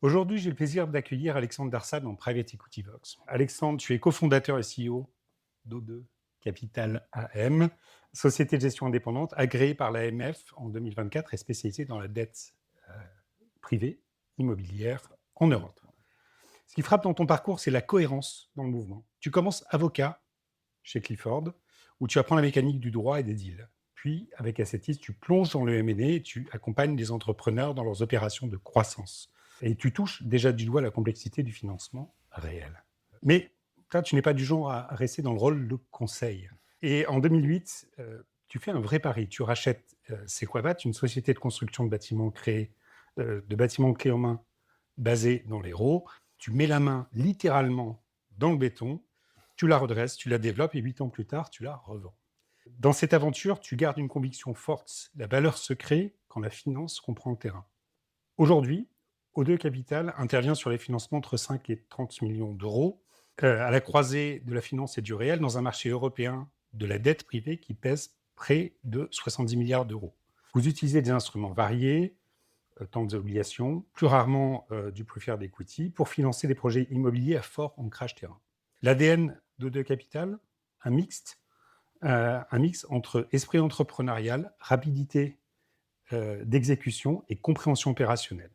Aujourd'hui, j'ai le plaisir d'accueillir Alexandre Darsad dans Private Equity Vox. Alexandre, tu es cofondateur et CEO d'O2 Capital AM, société de gestion indépendante agréée par l'AMF en 2024 et spécialisée dans la dette euh, privée immobilière en Europe. Ce qui frappe dans ton parcours, c'est la cohérence dans le mouvement. Tu commences avocat chez Clifford, où tu apprends la mécanique du droit et des deals. Puis, avec Assetis, tu plonges dans le M&A et tu accompagnes les entrepreneurs dans leurs opérations de croissance. Et tu touches déjà du doigt la complexité du financement réel. Mais toi, tu n'es pas du genre à rester dans le rôle de conseil. Et en 2008, tu fais un vrai pari. Tu rachètes Sequabat, une société de construction de bâtiments clés en main basée dans l'Hérault. Tu mets la main littéralement dans le béton, tu la redresses, tu la développes et 8 ans plus tard, tu la revends. Dans cette aventure, tu gardes une conviction forte. La valeur se crée quand la finance comprend le terrain. Aujourd'hui, O2 Capital intervient sur les financements entre 5 et 30 millions d'euros, à la croisée de la finance et du réel, dans un marché européen de la dette privée qui pèse près de 70 milliards d'euros. Vous utilisez des instruments variés, tant des obligations, plus rarement du preferred equity, pour financer des projets immobiliers à fort ancrage terrain. L'ADN d'O2 Capital, un mix entre esprit entrepreneurial, rapidité d'exécution et compréhension opérationnelle.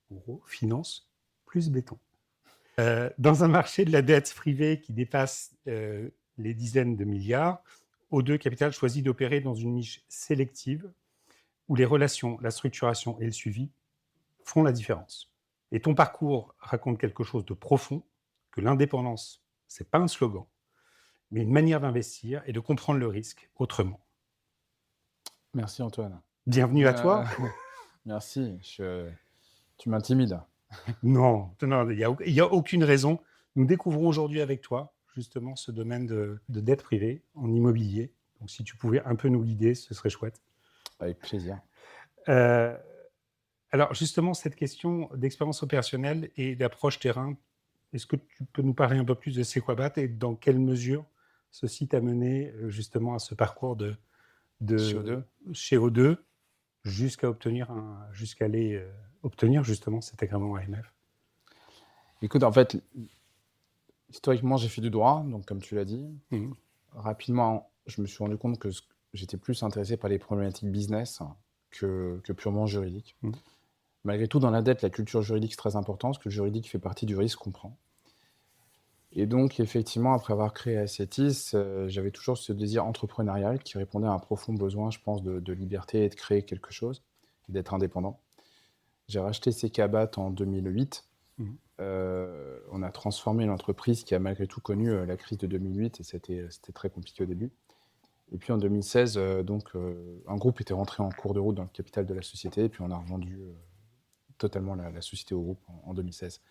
En gros, finance plus béton. Dans un marché de la dette privée qui dépasse les dizaines de milliards, O2 Capital choisit d'opérer dans une niche sélective où les relations, la structuration et le suivi font la différence. Et ton parcours raconte quelque chose de profond, que l'indépendance, c'est pas un slogan, mais une manière d'investir et de comprendre le risque autrement. Merci Antoine. Bienvenue à toi. Merci, tu m'intimides. Non, il y a aucune raison. Nous découvrons aujourd'hui avec toi justement ce domaine de dette privée en immobilier. Donc si tu pouvais un peu nous guider, ce serait chouette. Avec plaisir. Euh, alors justement, cette question d'expérience opérationnelle et d'approche terrain, est-ce que tu peux nous parler un peu plus de Sequabat et dans quelle mesure ceci t'a mené justement à ce parcours Chez O2. chez O2 jusqu'à aller obtenir justement cet agrément AMF? Écoute, en fait, historiquement, j'ai fait du droit, donc comme tu l'as dit. Mmh. Rapidement, je me suis rendu compte que j'étais plus intéressé par les problématiques business que purement juridiques. Mmh. Malgré tout, dans la dette, la culture juridique est très importante, parce que le juridique fait partie du risque qu'on prend. Et donc, effectivement, après avoir créé Assetis, j'avais toujours ce désir entrepreneurial qui répondait à un profond besoin, je pense, de liberté et de créer quelque chose, et d'être indépendant. J'ai racheté Sequabat en 2008. Mmh. On a transformé l'entreprise qui a malgré tout connu la crise de 2008 et c'était très compliqué au début. Et puis en 2016, un groupe était rentré en cours de route dans le capital de la société et puis on a revendu totalement la société au groupe en 2016.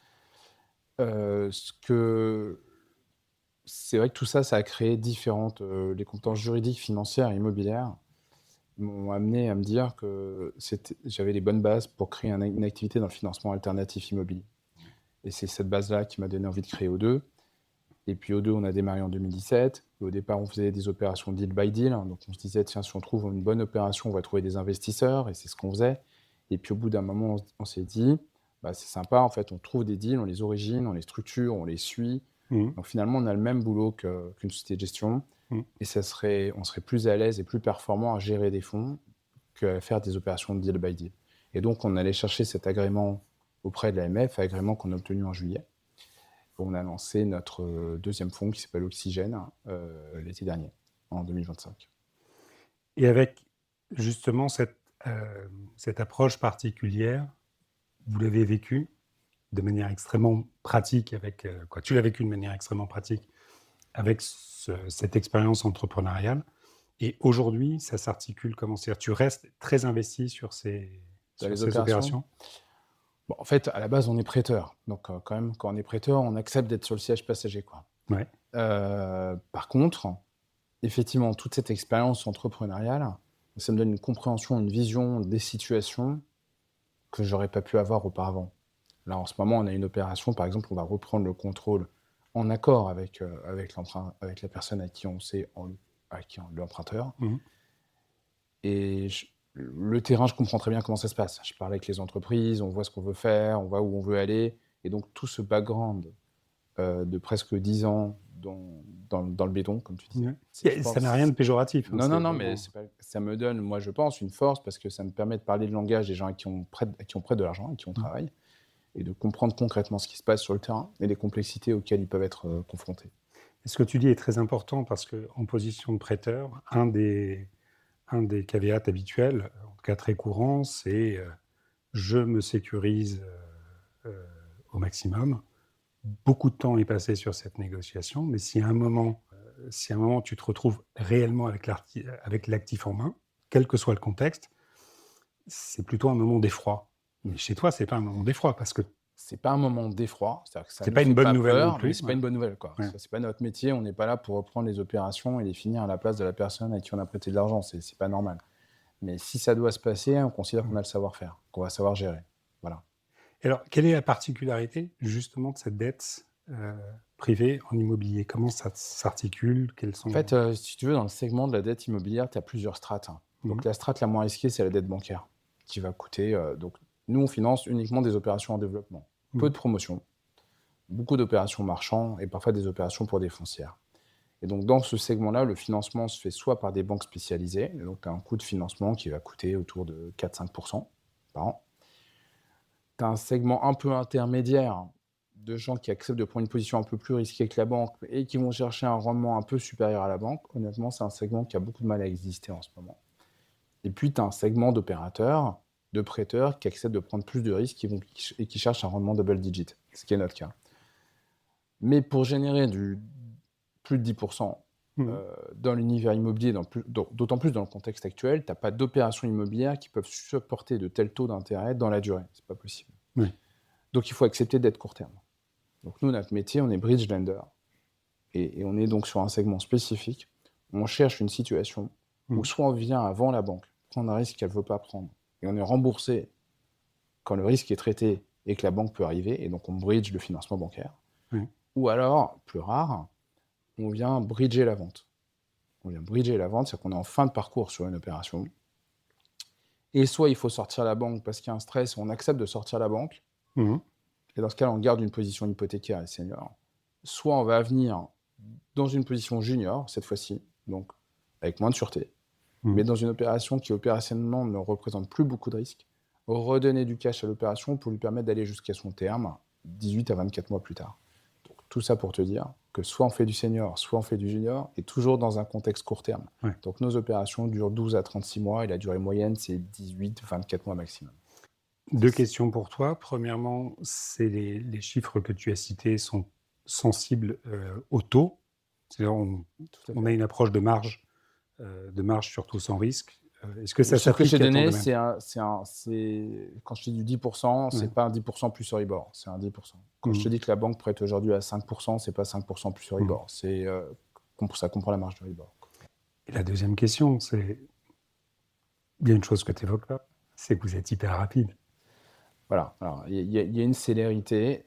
C'est vrai que tout ça, ça a créé différentes... les compétences juridiques, financières et immobilières m'ont amené à me dire que j'avais les bonnes bases pour créer une activité dans le financement alternatif immobilier. Et c'est cette base-là qui m'a donné envie de créer O2. Et puis O2, on a démarré en 2017. Et au départ, on faisait des opérations deal by deal. Donc on se disait, tiens, si on trouve une bonne opération, on va trouver des investisseurs. Et c'est ce qu'on faisait. Et puis au bout d'un moment, on s'est dit, bah, c'est sympa, en fait, on trouve des deals, on les origine, on les structure, on les suit. Mmh. Donc finalement, on a le même boulot qu'une société de gestion. Mmh. Et on serait plus à l'aise et plus performant à gérer des fonds qu'à faire des opérations de deal by deal. Et donc, on allait chercher cet agrément auprès de l'AMF, agrément qu'on a obtenu en juillet. On a lancé notre deuxième fonds qui s'appelle Oxygène l'été dernier, en 2025. Et avec justement cette approche particulière, vous l'avez vécu de manière extrêmement pratique tu l'as vécu de manière extrêmement pratique avec cette expérience entrepreneuriale. Et aujourd'hui, ça s'articule comment? C'est-à-dire, tu restes très investi sur Les ces opérations. opérations? Bon, en fait, à la base, on est prêteur. Donc, quand même, quand on est prêteur, on accepte d'être sur le siège passager, quoi. Ouais. Par contre, effectivement, toute cette expérience entrepreneuriale, ça me donne une compréhension, une vision des situations que j'aurais pas pu avoir auparavant. Là, en ce moment, on a une opération, par exemple, on va reprendre le contrôle en accord avec la personne à qui l'emprunteur. Mmh. Et Le terrain, je comprends très bien comment ça se passe. Je parle avec les entreprises, on voit ce qu'on veut faire, on voit où on veut aller. Et donc, tout ce background de presque 10 ans dans le béton, comme tu disais, je Ça n'a rien pense. de péjoratif. Non, C'est non, non, mais vraiment... ça me donne, moi, je pense, une force parce que ça me permet de parler le langage des gens qui ont prêt de l'argent et qui ont travaillé et de comprendre concrètement ce qui se passe sur le terrain et les complexités auxquelles ils peuvent être confrontés. Et ce que tu dis est très important parce qu'en position de prêteur, un des caveats habituels, en tout cas très courant, c'est je me sécurise au maximum. Beaucoup de temps est passé sur cette négociation, mais si à un moment tu te retrouves réellement avec l'actif en main, quel que soit le contexte, c'est plutôt un moment d'effroi. Mais chez toi, c'est pas un moment d'effroi parce que C'est pas un moment d'effroi, c'est-à-dire que ça c'est nous pas une fait bonne pas nouvelle non peur, mais plus. c'est pas une bonne nouvelle, quoi. Ouais. C'est pas notre métier, on n'est pas là pour reprendre les opérations et les finir à la place de la personne à qui on a prêté de l'argent, c'est pas normal. Mais si ça doit se passer, on considère qu'on a le savoir-faire, qu'on va savoir gérer. Voilà. Et alors, quelle est la particularité justement de cette dette privée en immobilier? Comment ça s'articule? Quels En sont... fait, si tu veux, dans le segment de la dette immobilière, tu as plusieurs strates. Donc la strate la moins risquée, c'est la dette bancaire, qui va coûter. Donc nous, on finance uniquement des opérations en développement. Peu de promotions, beaucoup d'opérations marchands et parfois des opérations pour des foncières. Et donc dans ce segment-là, le financement se fait soit par des banques spécialisées, et donc tu as un coût de financement qui va coûter autour de 4-5% par an. Tu as un segment un peu intermédiaire de gens qui acceptent de prendre une position un peu plus risquée que la banque et qui vont chercher un rendement un peu supérieur à la banque. Honnêtement, c'est un segment qui a beaucoup de mal à exister en ce moment. Et puis, tu as un segment d'opérateurs, de prêteurs qui acceptent de prendre plus de risques et qui cherchent un rendement double digit, ce qui est notre cas. Mais pour générer plus de 10% dans l'univers immobilier, d'autant plus dans le contexte actuel, tu n'as pas d'opérations immobilières qui peuvent supporter de tels taux d'intérêt dans la durée. Ce n'est pas possible. Oui. Donc, il faut accepter d'être court terme. Donc, nous, notre métier, on est bridge lender. Et on est donc sur un segment spécifique. On cherche une situation où soit on vient avant la banque prendre un risque qu'elle ne veut pas prendre et on est remboursé quand le risque est traité et que la banque peut arriver, et donc on bridge le financement bancaire. Ou alors, plus rare, on vient bridger la vente. On vient bridger la vente, c'est-à-dire qu'on est en fin de parcours sur une opération. Et soit il faut sortir la banque parce qu'il y a un stress, on accepte de sortir la banque. Et dans ce cas-là, on garde une position hypothécaire et senior. Soit on va venir dans une position junior, cette fois-ci, donc avec moins de sûreté, mais dans une opération qui opérationnellement ne représente plus beaucoup de risques, redonner du cash à l'opération pour lui permettre d'aller jusqu'à son terme, 18 à 24 mois plus tard. Donc, tout ça pour te dire que soit on fait du senior, soit on fait du junior, et toujours dans un contexte court terme. Donc nos opérations durent 12 à 36 mois, et la durée moyenne, c'est 18-24 mois maximum. Deux questions pour toi. Premièrement, c'est les chiffres que tu as cités sont sensibles au taux. C'est-à-dire on a une approche de marge surtout sans risque. Est-ce que ça Ce que je s'applique t'ai à ton donné, domaine? quand je dis du 10%, c'est pas un 10% plus Euribor, c'est un 10%. Quand je te dis que la banque prête aujourd'hui à 5%, c'est pas 5% plus Euribor, ça comprend la marge de Euribor. Et la deuxième question, c'est, il y a une chose que tu évoques là, c'est que vous êtes hyper rapide. Voilà, alors il y a une célérité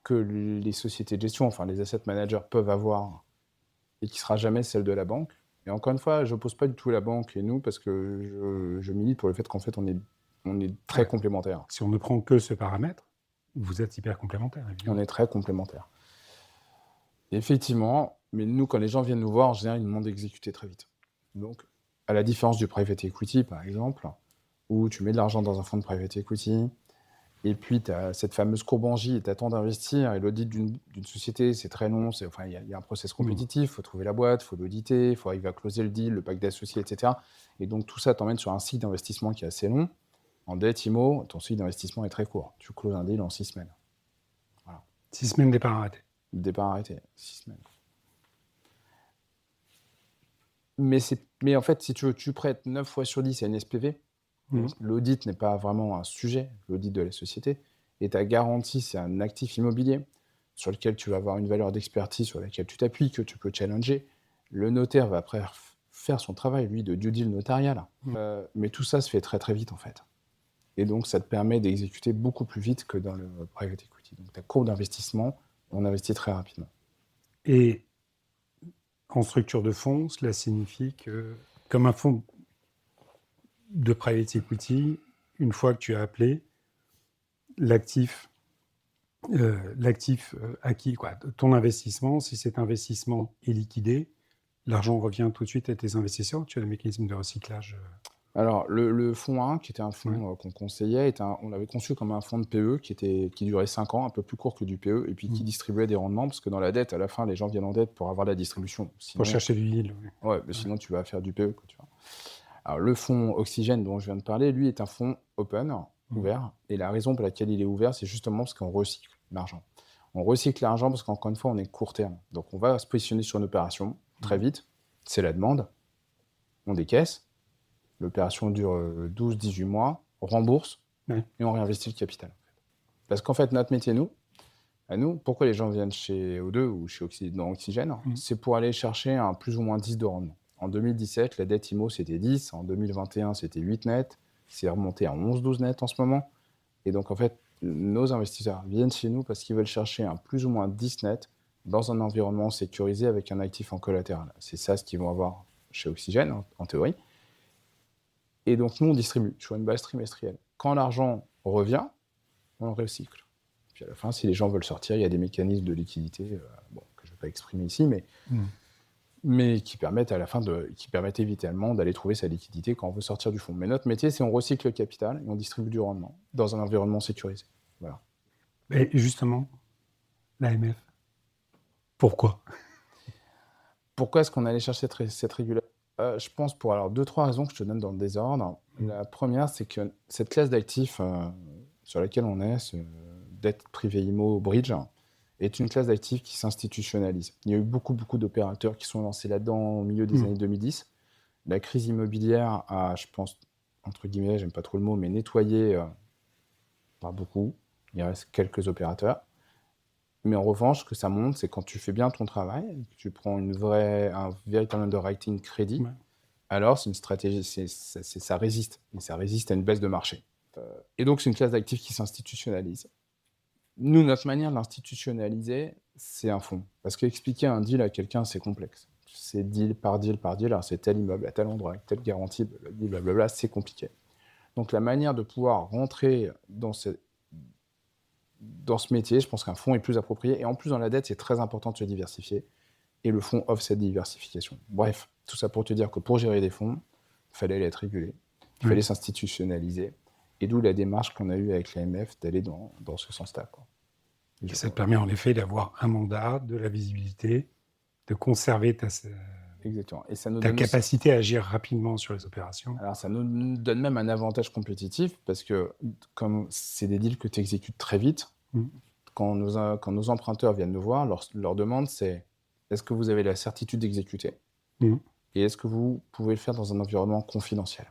que les sociétés de gestion, enfin les asset managers peuvent avoir et qui sera jamais celle de la banque. Et encore une fois, je n'oppose pas du tout la banque et nous parce que je milite pour le fait qu'en fait on est très complémentaires. Si on ne prend que ce paramètre, vous êtes hyper complémentaires. On est très complémentaires. Effectivement, mais nous, quand les gens viennent nous voir, en général, ils nous demandent d'exécuter très vite. Donc, à la différence du private equity, par exemple, où tu mets de l'argent dans un fonds de private equity, et puis tu as cette fameuse courbe en J, et tu attends d'investir, et l'audit d'une société, c'est très long, il y a un process compétitif, il faut trouver la boîte, il faut l'auditer, il faut arriver à closer le deal, le pacte d'associés, etc. Et donc tout ça t'emmène sur un cycle d'investissement qui est assez long. En dette IMO, ton cycle d'investissement est très court. Tu closes un deal en 6 semaines. Voilà. 6 semaines départ arrêté. Départ arrêté, 6 semaines. Mais en fait, si tu prêtes 9 fois sur 10 à une SPV, l'audit n'est pas vraiment un sujet, l'audit de la société, et ta garantie, c'est un actif immobilier sur lequel tu vas avoir une valeur d'expertise sur laquelle tu t'appuies, que tu peux challenger. Le notaire va après faire son travail, lui, de due deal notarial. Mais tout ça se fait très très vite, en fait. Et donc, ça te permet d'exécuter beaucoup plus vite que dans le private equity. Donc, ta courbe d'investissement, on investit très rapidement. Et en structure de fonds, cela signifie que, comme un fonds de private equity, une fois que tu as appelé, l'actif acquis, quoi, ton investissement, si cet investissement est liquidé, l'argent revient tout de suite à tes investisseurs. Tu as le mécanisme de recyclage. Alors, le fonds 1, qui était un Ouais. fonds qu'on conseillait, on l'avait conçu comme un fonds de PE qui durait 5 ans, un peu plus court que du PE, et puis qui distribuait des rendements, parce que dans la dette, à la fin, les gens viennent en dette pour avoir la distribution. Sinon, Pour chercher du yield. ouais, mais sinon tu vas faire du PE, quoi, tu vois. Alors, le fonds Oxygène dont je viens de parler, lui, est un fonds open, ouvert, et la raison pour laquelle il est ouvert, c'est justement parce qu'on recycle l'argent. On recycle l'argent parce qu'encore une fois, on est court terme. Donc, on va se positionner sur une opération très vite, c'est la demande, on décaisse, l'opération dure 12-18 mois, on rembourse, et on réinvestit le capital. Parce qu'en fait, notre métier, pourquoi les gens viennent chez O2 ou chez Oxygène, c'est pour aller chercher un plus ou moins 10 de rendement. En 2017, la dette IMO, c'était 10. En 2021, c'était 8 net. C'est remonté à 11-12 net en ce moment. Et donc, en fait, nos investisseurs viennent chez nous parce qu'ils veulent chercher un plus ou moins 10 net dans un environnement sécurisé avec un actif en collatéral. C'est ça ce qu'ils vont avoir chez Oxygène, en théorie. Et donc, nous, on distribue sur une base trimestrielle. Quand l'argent revient, on le recycle. Puis à la fin, si les gens veulent sortir, il y a des mécanismes de liquidité, que je ne vais pas exprimer ici, mais qui permettent à la fin qui permettent évidemment d'aller trouver sa liquidité quand on veut sortir du fonds. Mais notre métier, c'est on recycle le capital et on distribue du rendement dans un environnement sécurisé. Voilà. Et justement, l'AMF, pourquoi est-ce qu'on allait chercher cette régulation ? Je pense pour 2-3 raisons que je te donne dans le désordre. La première, c'est que cette classe d'actifs sur laquelle on est, dette privée IMO Bridge, est une classe d'actifs qui s'institutionnalise. Il y a eu beaucoup d'opérateurs qui sont lancés là-dedans au milieu des années 2010. La crise immobilière a, je pense, entre guillemets, j'aime pas trop le mot, mais nettoyé pas beaucoup. Il reste quelques opérateurs. Mais en revanche, ce que ça montre, c'est quand tu fais bien ton travail, que tu prends un véritable underwriting crédit, alors c'est une stratégie, ça résiste. Et ça résiste à une baisse de marché. Et donc, c'est une classe d'actifs qui s'institutionnalise. Nous, notre manière de l'institutionnaliser, c'est un fonds. Parce qu'expliquer un deal à quelqu'un, c'est complexe. C'est deal par deal par deal. Alors, c'est tel immeuble à tel endroit, avec telle garantie, blablabla, c'est compliqué. Donc, la manière de pouvoir rentrer dans ce métier, je pense qu'un fonds est plus approprié. Et en plus, dans la dette, c'est très important de se diversifier. Et le fonds offre cette diversification. Bref, tout ça pour te dire que pour gérer des fonds, il fallait être régulé, il fallait s'institutionnaliser. Et d'où la démarche qu'on a eue avec l'AMF d'aller dans ce sens-là. Et ça te permet en effet d'avoir un mandat, de la visibilité, de conserver Exactement. Et ça nous ta donne capacité à agir rapidement sur les opérations. Alors, ça nous donne même un avantage compétitif parce que, comme c'est des deals que tu exécutes très vite, quand nos emprunteurs viennent nous voir, leur demande, c'est est-ce que vous avez la certitude d'exécuter et est-ce que vous pouvez le faire dans un environnement confidentiel.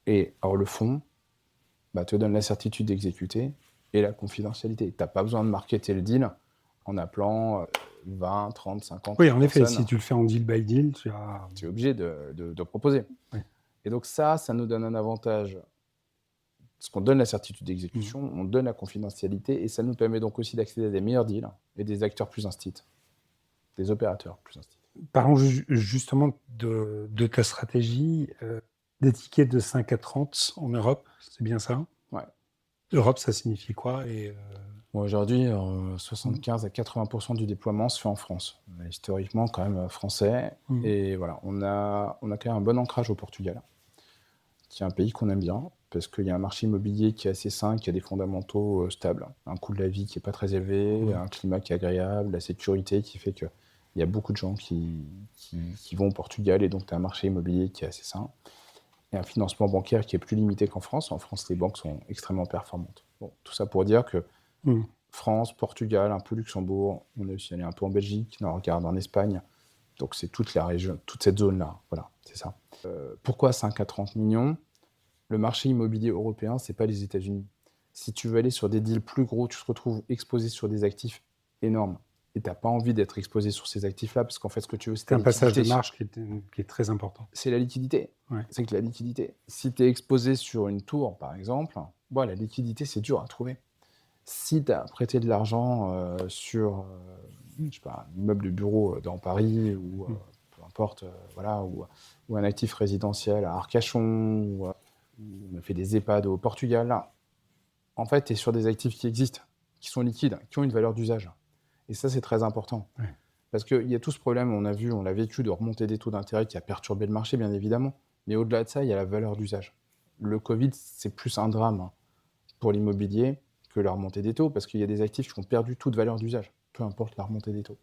Et alors, le fonds te donne la certitude d'exécuter et la confidentialité. Tu n'as pas besoin de marketer le deal en appelant 20, 30, 50 Oui, en effet, personnes. si tu le fais en deal by deal, tu es obligé de proposer. Oui. Et donc ça nous donne un avantage. Parce qu'on donne la certitude d'exécution, on donne la confidentialité, et ça nous permet donc aussi d'accéder à des meilleurs deals et des acteurs plus instits, des opérateurs plus instits. Parlons justement de ta stratégie des tickets de 5 à 30 en Europe, c'est bien ça ? Ouais. Europe, ça signifie quoi Aujourd'hui, 75 à 80% du déploiement se fait en France. On est historiquement quand même français. Et voilà, on a quand même un bon ancrage au Portugal, qui est un pays qu'on aime bien, parce qu'il y a un marché immobilier qui est assez sain, qui a des fondamentaux stables, un coût de la vie qui n'est pas très élevé, un climat qui est agréable, la sécurité qui fait qu'il y a beaucoup de gens qui vont au Portugal, et donc tu as un marché immobilier qui est assez sain, et un financement bancaire qui est plus limité qu'en France. En France, les banques sont extrêmement performantes. Bon, tout ça pour dire que France, Portugal, un peu Luxembourg, on est aussi allé un peu en Belgique, on regarde en Espagne, donc c'est toute la région, toute cette zone-là, voilà, c'est ça. Pourquoi 5 à 30 millions ? Le marché immobilier européen, c'est pas les États-Unis. Si tu veux aller sur des deals plus gros, tu te retrouves exposé sur des actifs énormes. Et tu n'as pas envie d'être exposé sur ces actifs-là, parce qu'en fait, ce que tu veux, c'est un passage de marge qui est très important. C'est la liquidité. Ouais. C'est que la liquidité. Si tu es exposé sur une tour, par exemple, la liquidité, c'est dur à trouver. Si tu as prêté de l'argent sur je sais pas, un immeuble de bureau dans Paris ou peu importe, voilà, ou un actif résidentiel à Arcachon, ou on a fait des EHPAD au Portugal. Là, en fait, tu es sur des actifs qui existent, qui sont liquides, qui ont une valeur d'usage. Et ça, c'est très important. Ouais. Parce qu'il y a tout ce problème, on l'a vécu, de remontée des taux d'intérêt qui a perturbé le marché, bien évidemment. Mais au-delà de ça, il y a la valeur d'usage. Le Covid, c'est plus un drame pour l'immobilier que la remontée des taux, parce qu'il y a des actifs qui ont perdu toute valeur d'usage, peu importe la remontée des taux.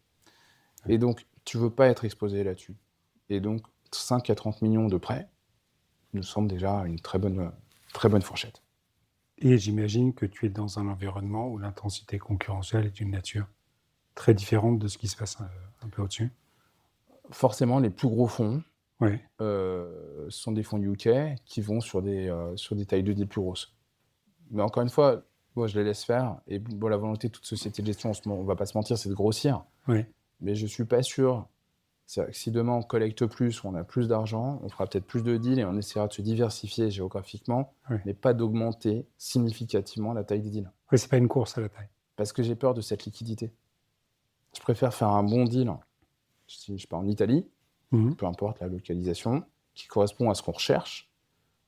Et donc, tu ne veux pas être exposé là-dessus. Et donc, 5 à 30 millions de prêts nous semble déjà une très bonne fourchette. Et j'imagine que tu es dans un environnement où l'intensité concurrentielle est d'une nature très différente de ce qui se passe un peu au-dessus. Forcément, les plus gros fonds Ouais. sont des fonds UK qui vont sur des tailles de deal plus grosses. Mais encore une fois, moi, je les laisse faire. Et bon, la volonté de toute société de gestion, on ne va pas se mentir, c'est de grossir. Ouais. Mais je ne suis pas sûr. C'est-à-dire que si demain on collecte plus, on a plus d'argent, on fera peut-être plus de deals et on essaiera de se diversifier géographiquement, mais pas d'augmenter significativement la taille des deals. Ouais, c'est pas une course à la taille. Parce que j'ai peur de cette liquidité. Je préfère faire un bon deal, si je pars en Italie, peu importe la localisation, qui correspond à ce qu'on recherche,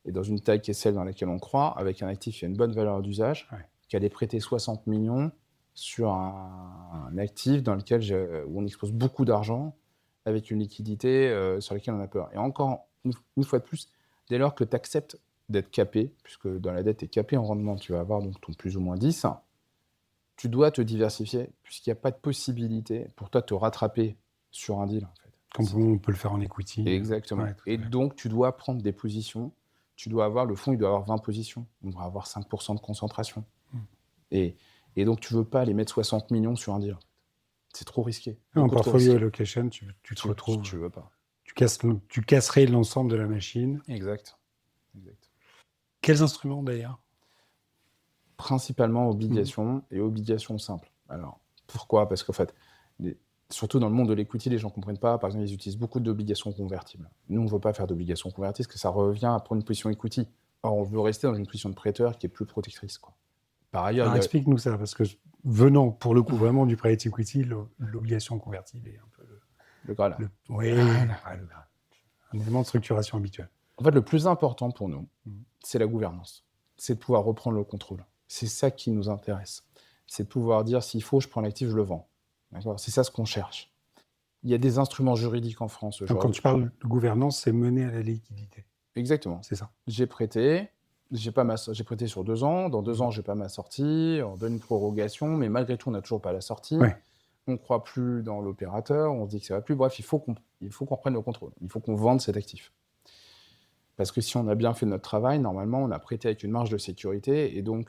et dans une taille qui est celle dans laquelle on croit, avec un actif qui a une bonne valeur d'usage, qu'aller prêter 60 millions sur un actif dans lequel où on expose beaucoup d'argent, avec une liquidité sur laquelle on a peur. Et encore, une fois de plus, dès lors que tu acceptes d'être capé, puisque dans la dette, tu es capé en rendement, tu vas avoir donc ton plus ou moins 10, tu dois te diversifier, puisqu'il n'y a pas de possibilité pour toi de te rattraper sur un deal, en fait. Comme on peut le faire en equity. Exactement. Ouais, et donc, tu dois prendre des positions. Tu dois avoir, le fonds, il doit avoir 20 positions. On devrait avoir 5% de concentration. Et donc, tu ne veux pas aller mettre 60 millions sur un deal. C'est trop risqué. En portfolio allocation, tu te retrouves. Tu veux pas. Tu casserais l'ensemble de la machine. Exact. Quels instruments d'ailleurs? Principalement obligations et obligations simples. Alors, pourquoi? Parce qu'en fait, surtout dans le monde de l'equity, les gens ne comprennent pas. Par exemple, ils utilisent beaucoup d'obligations convertibles. Nous, on ne veut pas faire d'obligations convertibles parce que ça revient à prendre une position equity. Or, on veut rester dans une position de prêteur qui est plus protectrice, quoi. Par ailleurs, explique-nous ça, parce que venant pour le coup vraiment du private equity, l'obligation convertible est un peu le Graal. Le Graal. Un élément de structuration habituel. En fait, le plus important pour nous, c'est la gouvernance. C'est de pouvoir reprendre le contrôle. C'est ça qui nous intéresse. C'est de pouvoir dire, s'il faut, je prends l'actif, je le vends. D'accord ? C'est ça ce qu'on cherche. Il y a des instruments juridiques en France aujourd'hui. Donc, quand tu parles de gouvernance, c'est mener à la liquidité. Exactement. C'est ça. J'ai prêté sur 2 ans. Dans 2 ans, je n'ai pas ma sortie. On donne une prorogation, mais malgré tout, on n'a toujours pas la sortie. Ouais. On ne croit plus dans l'opérateur. On se dit que ça ne va plus. Bref, il faut qu'on prenne le contrôle. Il faut qu'on vende cet actif. Parce que si on a bien fait notre travail, normalement, on a prêté avec une marge de sécurité. Et donc,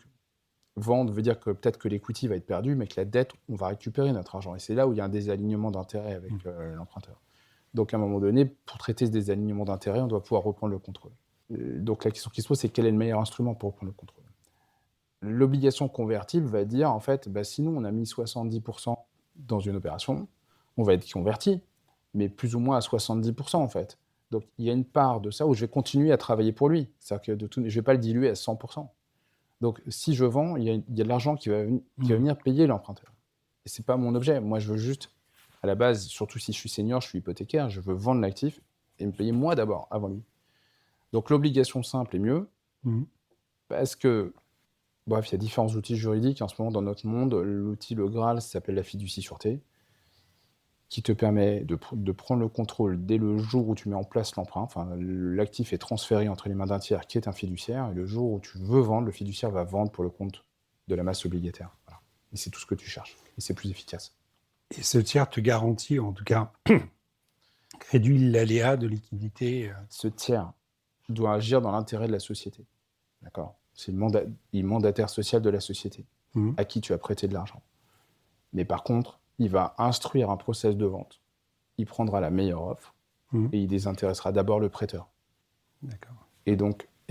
vendre veut dire que peut-être que l'equity va être perdu, mais que la dette, on va récupérer notre argent. Et c'est là où il y a un désalignement d'intérêt avec l'emprunteur. Donc, à un moment donné, pour traiter ce désalignement d'intérêt, on doit pouvoir reprendre le contrôle. Donc, la question qui se pose, c'est quel est le meilleur instrument pour reprendre le contrôle? L'obligation convertible va dire, en fait, sinon, on a mis 70% dans une opération, on va être converti, mais plus ou moins à 70%, en fait. Donc, il y a une part de ça où je vais continuer à travailler pour lui. C'est-à-dire que je ne vais pas le diluer à 100%. Donc, si je vends, il y a de l'argent qui va venir payer l'emprunteur. Et ce n'est pas mon objet. Moi, je veux juste, à la base, surtout si je suis senior, je suis hypothécaire, je veux vendre l'actif et me payer moi d'abord, avant lui. Donc, l'obligation simple est mieux parce que, bref, il y a différents outils juridiques. En ce moment, dans notre monde, l'outil, le Graal, ça s'appelle la fiducie-sûreté, qui te permet de prendre le contrôle dès le jour où tu mets en place l'emprunt. Enfin, l'actif est transféré entre les mains d'un tiers qui est un fiduciaire, et le jour où tu veux vendre, le fiduciaire va vendre pour le compte de la masse obligataire. Voilà. Et c'est tout ce que tu cherches, et c'est plus efficace. Et ce tiers te garantit, en tout cas, réduit l'aléa de liquidité. Ce tiers doit agir dans l'intérêt de la société. D'accord ? C'est le mandataire social de la société, à qui tu as prêté de l'argent. Mais par contre, il va instruire un process de vente. Il prendra la meilleure offre et il désintéressera d'abord le prêteur. D'accord. Et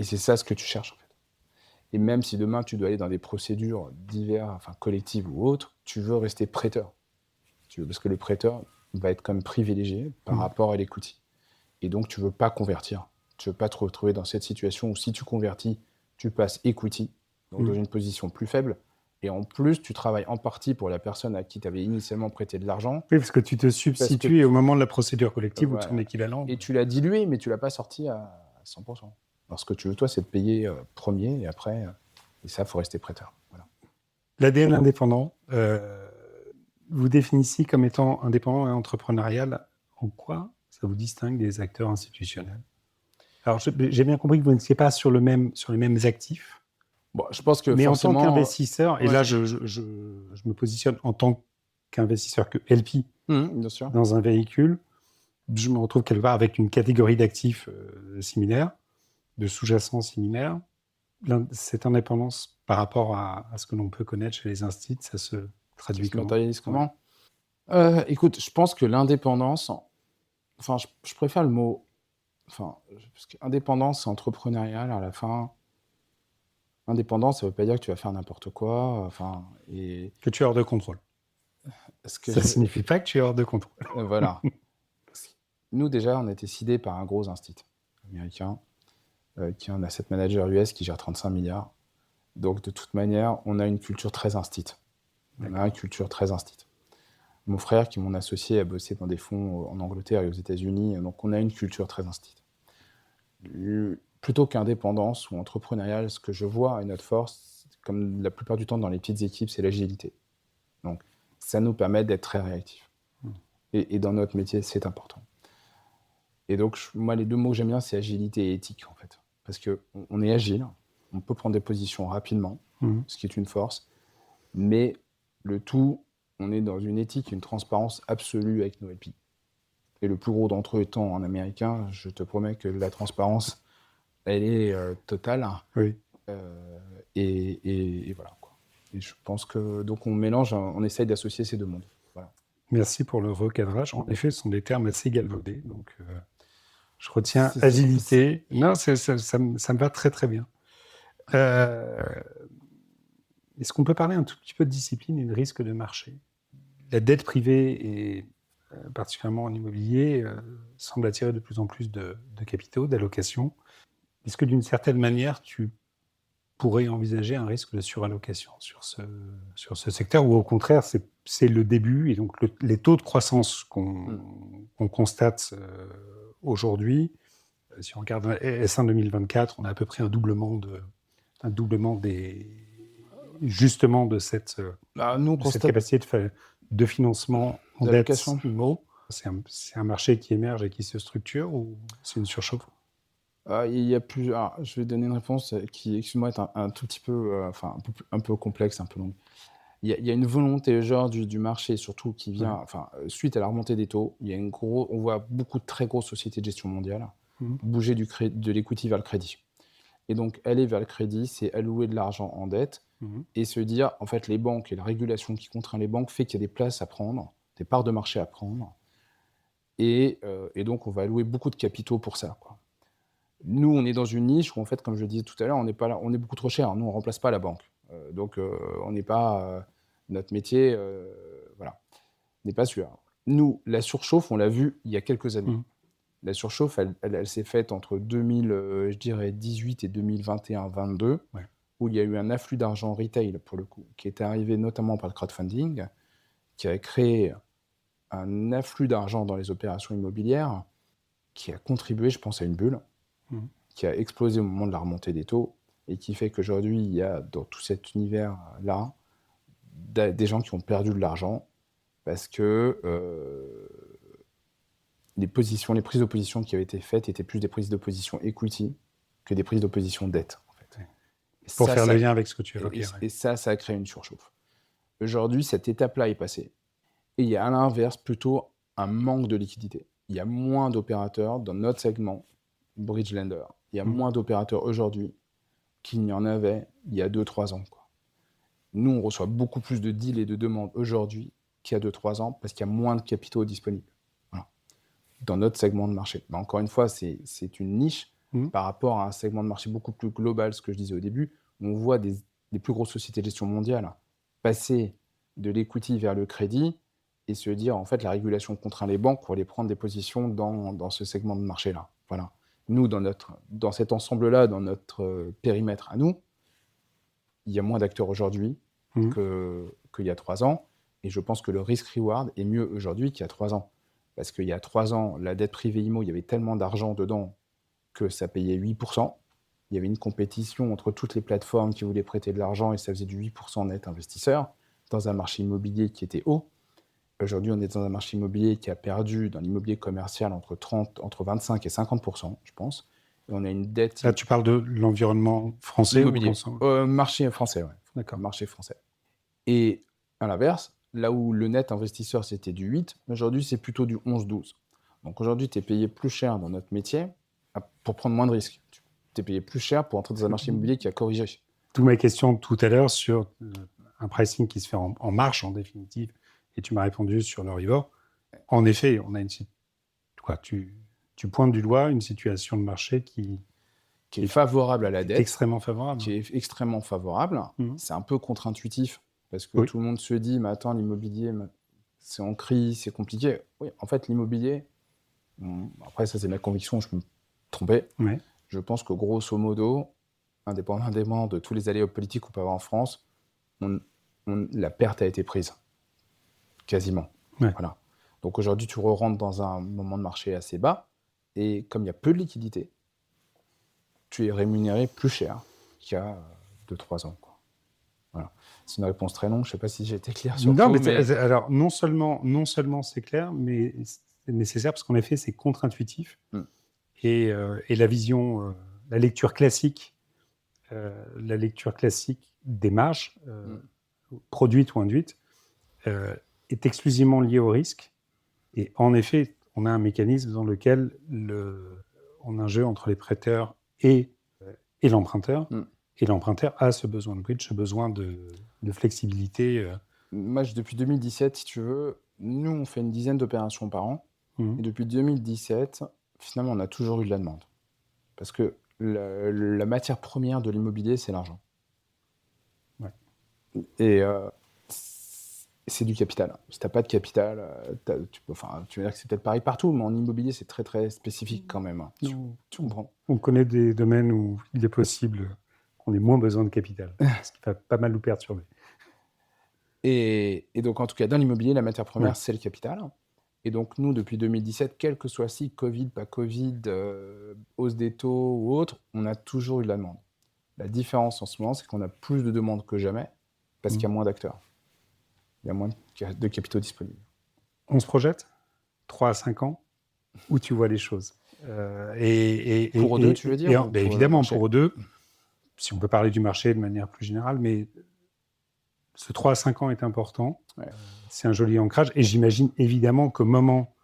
c'est ça ce que tu cherches, en fait. Et même si demain, tu dois aller dans des procédures diverses, enfin collectives ou autres, tu veux rester prêteur. Parce que le prêteur va être comme privilégié par rapport à l'equity. Et donc, tu ne veux pas convertir. Tu ne veux pas te retrouver dans cette situation où si tu convertis, tu passes equity, donc dans une position plus faible, Et en plus, tu travailles en partie pour la personne à qui tu avais initialement prêté de l'argent. Oui, parce que tu te substitues au moment de la procédure collective ou de son Voilà. équivalent. Et tu l'as dilué, mais tu l'as pas sorti à 100%. Alors, ce que tu veux, toi, c'est de payer premier, et après, et ça, il faut rester prêteur. Voilà. L'ADN indépendant, vous définissez comme étant indépendant et entrepreneurial. En quoi ça vous distingue des acteurs institutionnels? Alors, j'ai bien compris que vous n'étiez pas sur les mêmes actifs, Bon, je pense que mais forcément, en tant qu'investisseur, et ouais. là, je me positionne en tant qu'investisseur, que LP, Bien sûr. dans un véhicule, je me retrouve quelque part avec une catégorie d'actifs similaires, de sous-jacents similaires. Cette indépendance par rapport à ce que l'on peut connaître chez les instituts, ça se traduit Ça se comment? matérialise comment? Écoute, je pense que l'indépendance, enfin, je préfère le mot, enfin, parce qu'indépendance, c'est entrepreneurial à la fin. Indépendance, ça veut pas dire que tu vas faire n'importe quoi, enfin, et Que tu es hors de contrôle. ce que Ça signifie pas que tu es hors de contrôle. voilà. Nous, déjà, on a été sidés par un gros institut américain, qui est un asset manager US qui gère 35 milliards. Donc, de toute manière, on a une culture très institut. On a une culture très institut. Mon frère, qui est mon associé, a bossé dans des fonds en Angleterre et aux États-Unis, donc on a une culture très institut. Plutôt qu'indépendance ou entrepreneurial, ce que je vois à notre force, comme la plupart du temps dans les petites équipes, c'est l'agilité. Donc, ça nous permet d'être très réactifs. Et dans notre métier, c'est important. Et donc, moi, les deux mots que j'aime bien, c'est agilité et éthique, en fait. Parce qu'on est agile, on peut prendre des positions rapidement, ce qui est une force, mais le tout, on est dans une éthique, une transparence absolue avec nos LP. Et le plus gros d'entre eux étant en américain, je te promets que la transparence, elle est totale. Oui. Et voilà, quoi. Et je pense que, donc, on mélange, on essaye d'associer ces deux mondes. Voilà. Merci pour le recadrage. En effet, ce sont des termes assez galvaudés, donc je retiens agilité. Non, ça me va très très bien. Est-ce qu'on peut parler un tout petit peu de discipline et de risque de marché? La dette privée, et particulièrement en immobilier, semble attirer de plus en plus de capitaux, d'allocations. Est-ce que d'une certaine manière, tu pourrais envisager un risque de surallocation sur ce secteur, ou au contraire, c'est le début, et donc les taux de croissance qu'on constate aujourd'hui, si on regarde S1 2024, on a à peu près un doublement justement de cette capacité de financement en dette IMO. C'est un marché qui émerge et qui se structure, ou c'est une surchauffe? Il y a plusieurs. Je vais donner une réponse qui, excuse-moi, est un tout petit peu, un peu complexe, un peu longue. Il y a une volonté aujourd'hui du marché, surtout qui vient, suite à la remontée des taux. On voit beaucoup de très grosses sociétés de gestion mondiale bouger de l'equity vers le crédit. Et donc, aller vers le crédit, c'est allouer de l'argent en dette et se dire, en fait, les banques et la régulation qui contraint les banques fait qu'il y a des places à prendre, des parts de marché à prendre. Et donc, on va allouer beaucoup de capitaux pour ça, quoi. Nous, on est dans une niche où, en fait, comme je le disais tout à l'heure, on n'est pas là, on est beaucoup trop cher. Nous, on ne remplace pas la banque. Donc, on n'est pas... notre métier, voilà, n'est pas sûr. Nous, la surchauffe, on l'a vu il y a quelques années. La surchauffe, elle s'est faite entre 2018 et 2021-22, où il y a eu un afflux d'argent retail, pour le coup, qui était arrivé notamment par le crowdfunding, qui a créé un afflux d'argent dans les opérations immobilières, qui a contribué, je pense, à une bulle, qui a explosé au moment de la remontée des taux, et qui fait qu'aujourd'hui, il y a dans tout cet univers-là des gens qui ont perdu de l'argent parce que les prises de position qui avaient été faites étaient plus des prises de position equity que des prises de position dette, en fait. Pour faire le lien avec ce que tu évoquais. Et ça a créé une surchauffe. Aujourd'hui, cette étape-là est passée. Et il y a à l'inverse plutôt un manque de liquidité. Il y a moins d'opérateurs dans notre segment, bridge lender. Il y a moins d'opérateurs aujourd'hui qu'il n'y en avait il y a 2-3 ans, quoi. Nous, on reçoit beaucoup plus de deals et de demandes aujourd'hui qu'il y a 2-3 ans parce qu'il y a moins de capitaux disponibles. Voilà. Dans notre segment de marché. Mais encore une fois, c'est une niche par rapport à un segment de marché beaucoup plus global, ce que je disais au début. On voit des plus grosses sociétés de gestion mondiale passer de l'equity vers le crédit et se dire, en fait, la régulation contraint les banques pour aller prendre des positions dans ce segment de marché-là. Voilà. Nous, dans cet ensemble-là, dans notre périmètre à nous, il y a moins d'acteurs aujourd'hui Mmh. qu'il y a 3 ans. Et je pense que le risk-reward est mieux aujourd'hui qu'il y a 3 ans. Parce qu'il y a 3 ans, la dette privée IMO, il y avait tellement d'argent dedans que ça payait 8%. Il y avait une compétition entre toutes les plateformes qui voulaient prêter de l'argent et ça faisait du 8% net investisseur dans un marché immobilier qui était haut. Aujourd'hui, on est dans un marché immobilier qui a perdu dans l'immobilier commercial entre 25 et 50%, je pense. Et on a une dette Là, tu parles de l'environnement français ou immobilier. l'ensemble? Marché français, ouais. D'accord. Marché français. Et à l'inverse, là où le net investisseur, c'était du 8, aujourd'hui, c'est plutôt du 11-12. Donc aujourd'hui, tu es payé plus cher dans notre métier pour prendre moins de risques. Tu es payé plus cher pour entrer dans un marché immobilier qui a corrigé. D'où ma question tout à l'heure sur un pricing qui se fait en marche, en définitive, et tu m'as répondu sur l'Euribor. En effet, on a tu pointes du doigt une situation de marché qui est favorable à la dette. Extrêmement favorable. Qui est extrêmement favorable. Mmh. C'est un peu contre-intuitif, parce que Oui. tout le monde se dit, mais attends, l'immobilier, c'est en crise, c'est compliqué. Oui, en fait, l'immobilier, après, ça, c'est ma conviction, je peux me tromper. Ouais. Je pense que grosso modo, indépendamment de tous les aléas politiques qu'on peut avoir en France, la perte a été prise. Quasiment. Ouais. Voilà. Donc aujourd'hui, tu rentres dans un moment de marché assez bas, et comme il y a peu de liquidités, tu es rémunéré plus cher qu'il y a 2-3 ans. Quoi. Voilà. C'est une réponse très longue, je ne sais pas si j'ai été clair sur Non, tout. mais alors, non seulement c'est clair, mais c'est nécessaire parce qu'en effet, c'est contre-intuitif. Et la vision, la lecture classique des marges, produites ou induites, est exclusivement liée au risque. Et en effet, on a un mécanisme dans lequel on a un jeu entre les prêteurs et l'emprunteur. Et l'emprunteur a ce besoin de bridge, ce besoin de flexibilité. Moi, depuis 2017, si tu veux, nous, on fait une dizaine d'opérations par an. Et depuis 2017, finalement, on a toujours eu de la demande. Parce que la matière première de l'immobilier, c'est l'argent. Ouais. Et c'est du capital. Si tu n'as pas de capital, tu veux dire que c'est peut-être pareil partout, mais en immobilier, c'est très, très spécifique quand même. Tu comprends ? On connaît des domaines où il est possible qu'on ait moins besoin de capital, ce qui va pas mal nous perturber. Et donc, en tout cas, dans l'immobilier, la matière première, c'est le capital. Et donc, nous, depuis 2017, quel que soit si Covid, pas Covid, hausse des taux ou autre, on a toujours eu de la demande. La différence en ce moment, c'est qu'on a plus de demandes que jamais parce qu'il y a moins d'acteurs. Il y a moins de capitaux disponibles. On se projette 3 à 5 ans où tu vois les choses. Pour O2, tu veux dire évidemment, pour O2, si on peut parler du marché de manière plus générale, mais ce 3 à 5 ans est important. Ouais. C'est un joli ancrage. Et j'imagine évidemment qu'au moment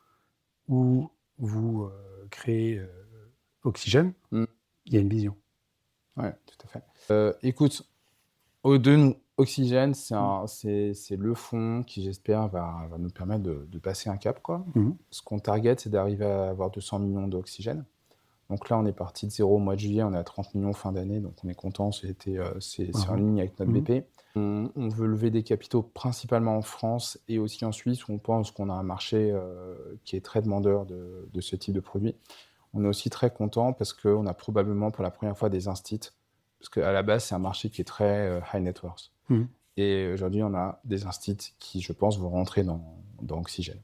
où vous créez Oxygène, il y a une vision. Oui, tout à fait. Écoute, O2, Oxygène, c'est le fonds qui, j'espère, va nous permettre de passer un cap. Quoi. Ce qu'on target, c'est d'arriver à avoir 200 millions d'Oxygène. Donc là, on est parti de 0 au mois de juillet, on est à 30 millions fin d'année, donc on est content, c'est en ligne avec notre BP. On veut lever des capitaux principalement en France et aussi en Suisse, où on pense qu'on a un marché qui est très demandeur de ce type de produit. On est aussi très content parce qu'on a probablement pour la première fois des instits, parce qu'à la base, c'est un marché qui est très high net worth. Et aujourd'hui, on a des instits qui, je pense, vont rentrer dans Oxygène.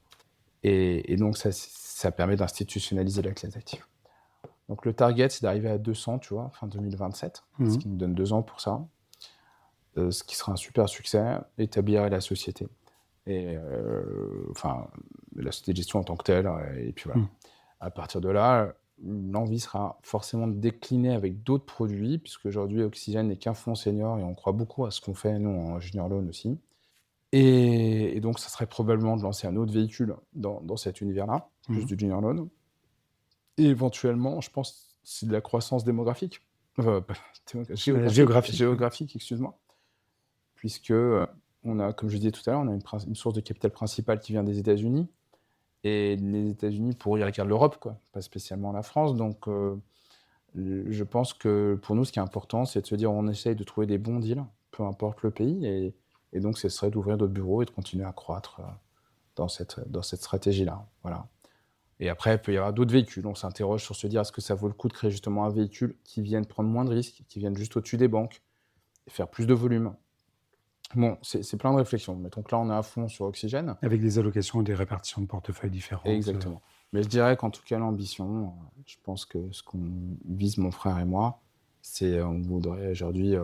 Et donc, ça permet d'institutionnaliser la classe d'actifs. Donc, le target, c'est d'arriver à 200, tu vois, fin 2027, ce qui nous donne 2 ans pour ça. Ce qui sera un super succès, établir la société. Et la société de gestion en tant que telle. Et puis voilà. À partir de là, l'envie sera forcément de décliner avec d'autres produits, puisque aujourd'hui, Oxygène n'est qu'un fonds senior et on croit beaucoup à ce qu'on fait, nous, en junior loan aussi. Et donc, ça serait probablement de lancer un autre véhicule dans cet univers-là, plus du junior loan. Et éventuellement, je pense, c'est de la croissance démographique. Géographique, excuse-moi. Puisque on a, comme je disais tout à l'heure, on a une source de capital principale qui vient des États-Unis. Et les États-Unis, pour eux, ils regardent l'Europe, quoi, pas spécialement la France. Donc, je pense que pour nous, ce qui est important, c'est de se dire on essaye de trouver des bons deals, peu importe le pays. Et donc, ce serait d'ouvrir d'autres bureaux et de continuer à croître dans cette stratégie-là. Voilà. Et après, il peut y avoir d'autres véhicules. On s'interroge sur se dire est-ce que ça vaut le coup de créer justement un véhicule qui vienne prendre moins de risques, qui vienne juste au-dessus des banques, et faire plus de volume. Bon, c'est plein de réflexions. Mettons que là, on est à fond sur Oxygène. Avec des allocations et des répartitions de portefeuilles différentes. Exactement. Mais je dirais qu'en tout cas, l'ambition, je pense que ce qu'on vise, mon frère et moi, c'est on voudrait aujourd'hui,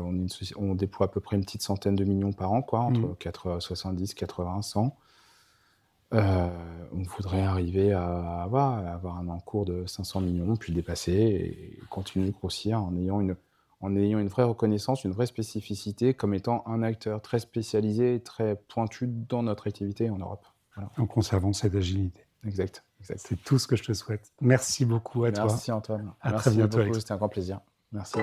on déploie à peu près une petite centaine de millions par an, quoi, entre 70, 80, 100. On voudrait arriver à avoir un encours de 500 millions, puis le dépasser et continuer de grossir en ayant une vraie reconnaissance, une vraie spécificité comme étant un acteur très spécialisé et très pointu dans notre activité en Europe. Voilà. En conservant cette agilité. Exact. C'est tout ce que je te souhaite. Merci beaucoup à toi. Merci Antoine. À Merci très bientôt, beaucoup, Alexandre. c'était un grand plaisir. Merci.